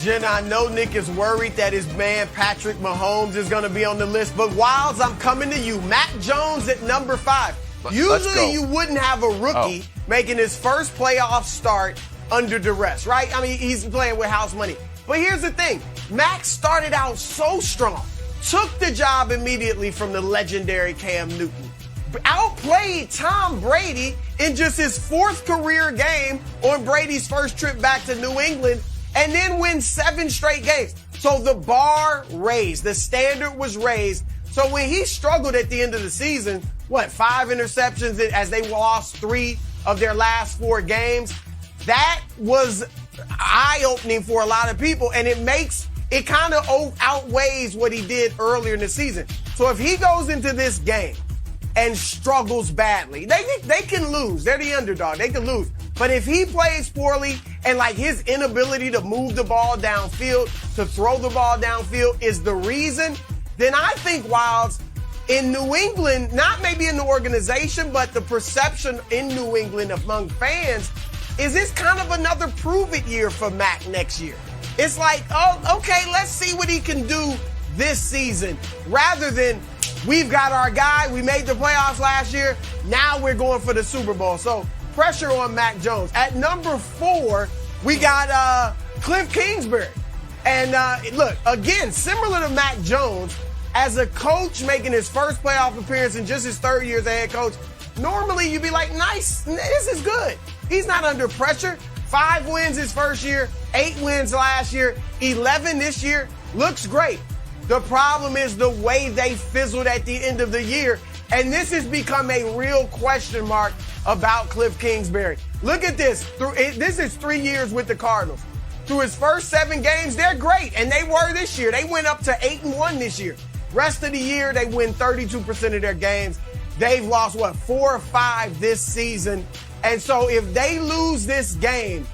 Jenna, I know Nick is worried that his man Patrick Mahomes is going to be on the list, but Wilds, I'm coming to you. Mac Jones at number 5. Usually you wouldn't have a rookie making his first playoff start under duress, right? I mean, he's playing with house money. But here's the thing. Mac started out so strong, took the job immediately from the legendary Cam Newton, outplayed Tom Brady in just his 4th career game on Brady's first trip back to New England, and then win 7 straight games. So the bar raised, the standard was raised. So when he struggled at the end of the season, 5 interceptions as they lost 3 of their last 4 games, that was eye-opening for a lot of people, and it kind of outweighs what he did earlier in the season. So if he goes into this game and struggles badly, they can lose. They're the underdog. They can lose. But if he plays poorly and his inability to move the ball downfield, to throw the ball downfield is the reason, then I think Wilds in New England, not maybe in the organization, but the perception in New England among fans is this kind of another prove-it year for Mac next year. It's like, okay, let's see what he can do this season, rather than we've got our guy, we made the playoffs last year, now we're going for the Super Bowl. So pressure on Mac Jones. At number 4, we got Cliff Kingsbury. And look, again, similar to Mac Jones, as a coach making his first playoff appearance in just his 3rd year as a head coach, normally you'd be like, nice, this is good. He's not under pressure. 5 wins his first year, 8 wins last year, 11 this year. Looks great. The problem is the way they fizzled at the end of the year. And this has become a real question mark about Cliff Kingsbury. Look at this. This is 3 years with the Cardinals. Through his first 7 games, they're great. And they were this year. They went up to 8-1 this year. Rest of the year, they win 32% of their games. They've lost, 4 or 5 this season. And so if they lose this game,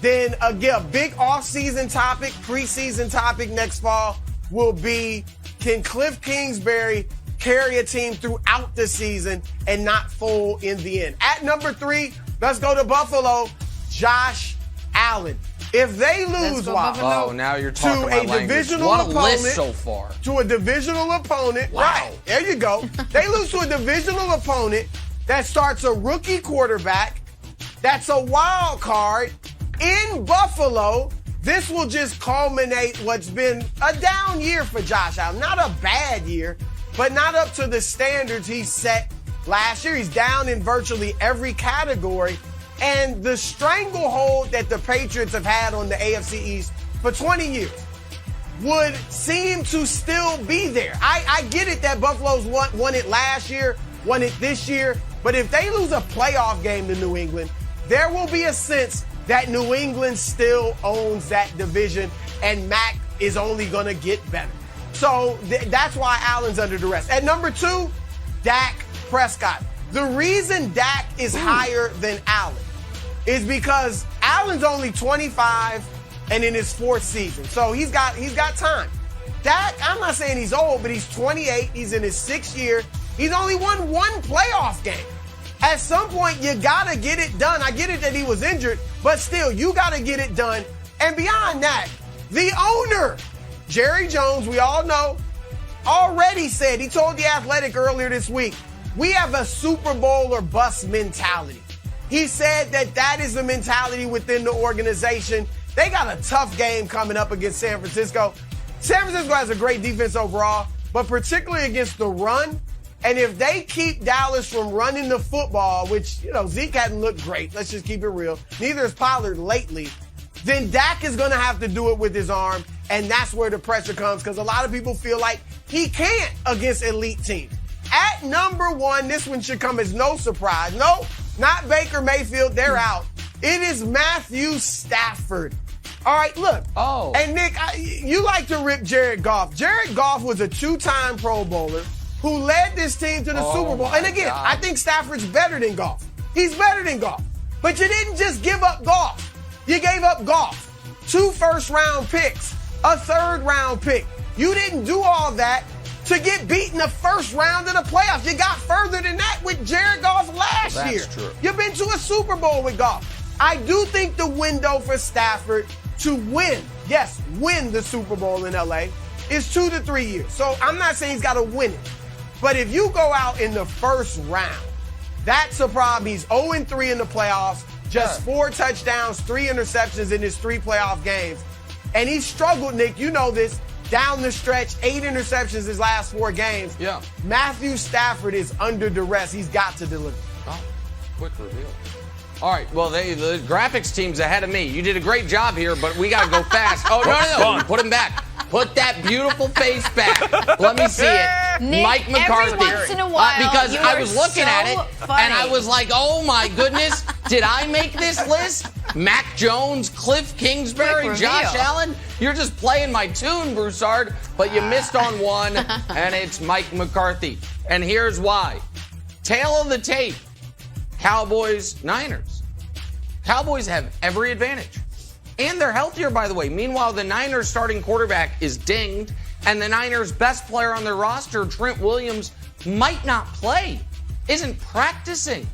then again, a big off-season topic, preseason topic next fall will be, can Cliff Kingsbury carry a team throughout the season and not fold in the end? At number 3, let's go to Buffalo, Josh Allen. If they lose, now you're talking to a divisional opponent, so far. To a divisional opponent, right? There you go. They lose to a divisional opponent that starts a rookie quarterback. That's a wild card in Buffalo. This will just culminate what's been a down year for Josh Allen. Not a bad year, but not up to the standards he set last year. He's down in virtually every category. And the stranglehold that the Patriots have had on the AFC East for 20 years would seem to still be there. I get it that Buffalo's won it last year, won it this year, but if they lose a playoff game to New England, there will be a sense that New England still owns that division and Mac is only going to get better. So that's why Allen's under duress. At number 2, Dak Prescott. The reason Dak is higher than Allen is because Allen's only 25 and in his 4th season. So he's got time. Dak, I'm not saying he's old, but he's 28. He's in his 6th year. He's only won 1 playoff game. At some point, you got to get it done. I get it that he was injured, but still, you got to get it done. And beyond that, the owner, Jerry Jones, we all know, already said, he told The Athletic earlier this week, we have a Super Bowl or bust mentality. He said that is the mentality within the organization. They got a tough game coming up against San Francisco. San Francisco has a great defense overall, but particularly against the run. And if they keep Dallas from running the football, which, Zeke hadn't looked great, let's just keep it real, neither has Pollard lately, then Dak is going to have to do it with his arm, and that's where the pressure comes, because a lot of people feel like he can't against elite teams. At number 1, this one should come as no surprise. No, not Baker Mayfield, they're out. It is Matthew Stafford. All right, look. And Nick, you like to rip Jared Goff. Jared Goff was a 2-time Pro Bowler who led this team to the Super Bowl. And again, I think Stafford's better than Goff. He's better than Goff. But you didn't just give up Goff. You gave up Goff, 2 first-round picks, a 3rd-round pick. You didn't do all that to get beat in the first round of the playoffs. You got further than that with Jared Goff last year. That's true. You've been to a Super Bowl with Goff. I do think the window for Stafford to win yes, win the Super Bowl in LA, is 2 to 3 years. So I'm not saying he's got to win it. But if you go out in the first round, that's a problem. He's 0-3 in the playoffs, just 4 touchdowns, 3 interceptions in his 3 playoff games. And he struggled, Nick, you know this, down the stretch, 8 interceptions his last 4 games. Yeah. Matthew Stafford is under duress. He's got to deliver. Oh, quick reveal. All right, well, the graphics team's ahead of me. You did a great job here, but we got to go fast. Oh, no. Put him back. Put that beautiful face back. Let me see it. Nick, Mike McCarthy. every once in a while, because you I was looking so at it, funny. and I was like, oh, my goodness. Did I make this list? Mac Jones, Cliff Kingsbury, Josh Allen? You're just playing my tune, Broussard, but you missed on one, and it's Mike McCarthy. And here's why. Tail of the tape, Cowboys, Niners. Cowboys have every advantage. And they're healthier, by the way. Meanwhile, the Niners starting quarterback is dinged, and the Niners' best player on their roster, Trent Williams, might not play, isn't practicing.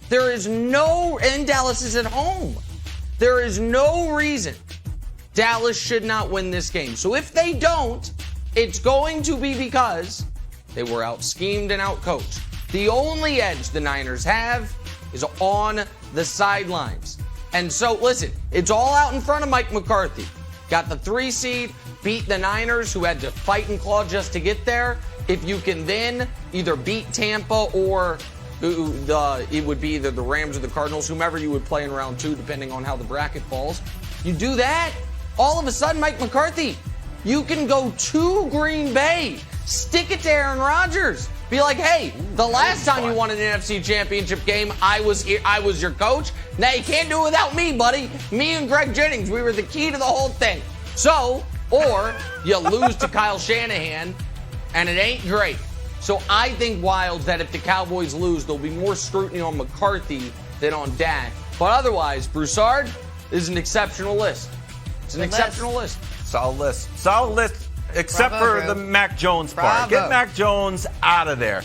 There is and Dallas is at home. There is no reason Dallas should not win this game. So if they don't, it's going to be because they were out-schemed and out-coached. The only edge the Niners have is on the sidelines. And so, listen, it's all out in front of Mike McCarthy. Got the 3 seed, beat the Niners, who had to fight and claw just to get there. If you can then either beat Tampa or it would be either the Rams or the Cardinals, whomever you would play in round 2, depending on how the bracket falls. You do that, all of a sudden, Mike McCarthy, you can go to Green Bay, stick it to Aaron Rodgers. Be like, hey, the last time you won an NFC Championship game, I was your coach. Now you can't do it without me, buddy. Me and Greg Jennings, we were the key to the whole thing. So, or you lose to Kyle Shanahan, and it ain't great. So I think, Wilds, that if the Cowboys lose, there'll be more scrutiny on McCarthy than on Dak. But otherwise, Broussard is an exceptional list. It's an exceptional list. Solid list. Solid list. Except for the Mac Jones part. Get Mac Jones out of there.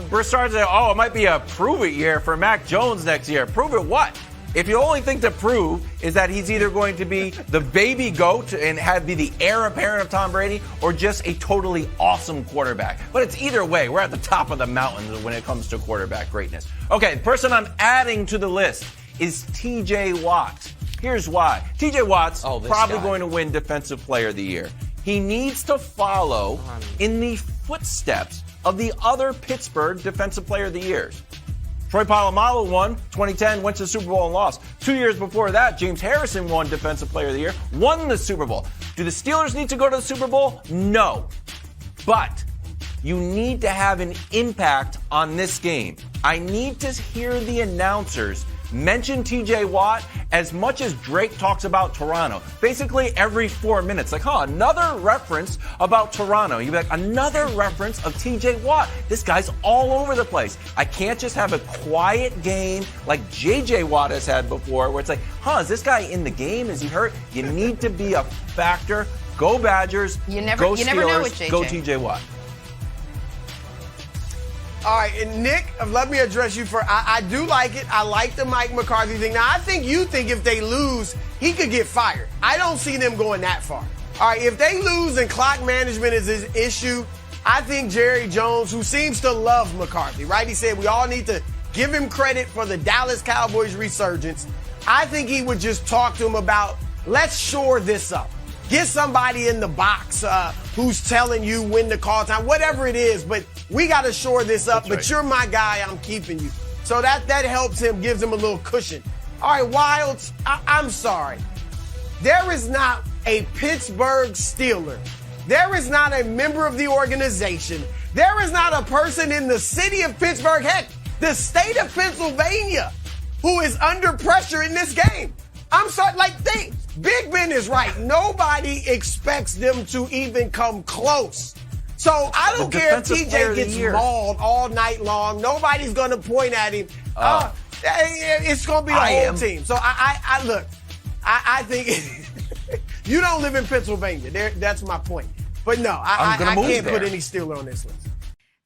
Broussard said, it might be a prove-it year for Mac Jones next year. Prove it what? If the only thing to prove is that he's either going to be the baby GOAT and be the heir apparent of Tom Brady, or just a totally awesome quarterback. But it's either way. We're at the top of the mountain when it comes to quarterback greatness. Okay, the person I'm adding to the list is T.J. Watt. Here's why. T.J. Watt's probably going to win Defensive Player of the Year. He needs to follow in the footsteps of the other Pittsburgh Defensive Player of the Years. Troy Polamalu won 2010, went to the Super Bowl and lost. 2 years before that, James Harrison won Defensive Player of the Year, won the Super Bowl. Do the Steelers need to go to the Super Bowl? No. But you need to have an impact on this game. I need to hear the announcers mention T.J. Watt as much as Drake talks about Toronto. Basically every 4 minutes. Like, another reference about Toronto. You'd be like, another reference of T.J. Watt. This guy's all over the place. I can't just have a quiet game like J.J. Watt has had before, where it's like, is this guy in the game? Is he hurt? You need to be a factor. Go Badgers. Go Steelers. You never know with J.J. Go T.J. Watt. All right, and Nick, let me address you for, I do like it. I like the Mike McCarthy thing. Now, I think you think if they lose, he could get fired. I don't see them going that far. All right, if they lose and clock management is his issue, I think Jerry Jones, who seems to love McCarthy, right? He said we all need to give him credit for the Dallas Cowboys resurgence. I think he would just talk to him about, let's shore this up. Get somebody in the box who's telling you when to call time, whatever it is. But we got to shore this up. That's right. You're my guy. I'm keeping you. So that helps him, gives him a little cushion. All right, Wilds, I'm sorry. There is not a Pittsburgh Steeler. There is not a member of the organization. There is not a person in the city of Pittsburgh, heck, the state of Pennsylvania, who is under pressure in this game. I'm sorry, Big Ben is right. Nobody expects them to even come close. So I don't care if TJ gets mauled all night long. Nobody's going to point at him. It's going to be the whole team. So I think you don't live in Pennsylvania. That's my point. But no, I can't put any Steeler on this list.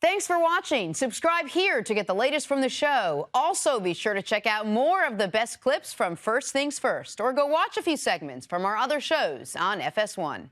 Thanks for watching. Subscribe here to get the latest from the show. Also, be sure to check out more of the best clips from First Things First, or go watch a few segments from our other shows on FS1.